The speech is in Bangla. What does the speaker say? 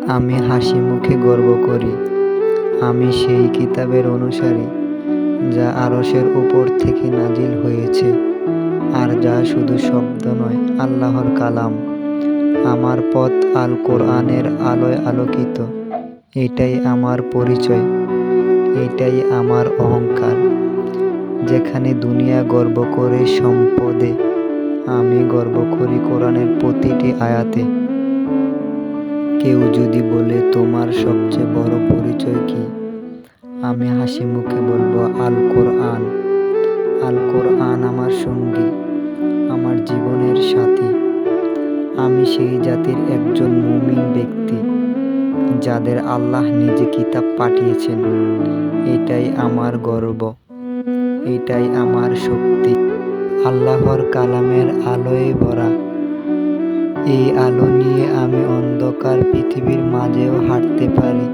আমি হাসিমুখে গর্ব করি, আমি সেই কিতাবের অনুসারী যা আরশের উপর থেকে নাজিল হয়েছে আর যা শুধু শব্দ নয়, আল্লাহর কালাম। আমার পথ আল কোরআনের আলোয় আলোকিত। এটাই আমার পরিচয়, এটাই আমার অহংকার। যেখানে দুনিয়া গর্ব করে সম্পদে, আমি গর্ব করি কোরআনের প্রতিটি আয়াতে। কেউ যদি বলে তোমার সবচেয়ে বড় পরিচয় কি, আমি হাসিমুখে বলবো আল কোরআন। আল কোরআন আমার সঙ্গী, আমার জীবনের সাথী। আমি সেই জাতির একজন মুমিন ব্যক্তি যাদের আল্লাহ নিজে কিতাব পাঠিয়েছেন। এটাই আমার গর্ব, এটাই আমার শক্তি। আল্লাহর কালামের আলোয় ভরা এই আলো নিয়ে আমি অন্ধকার পৃথিবীর মাঝেও হাঁটতে পারি।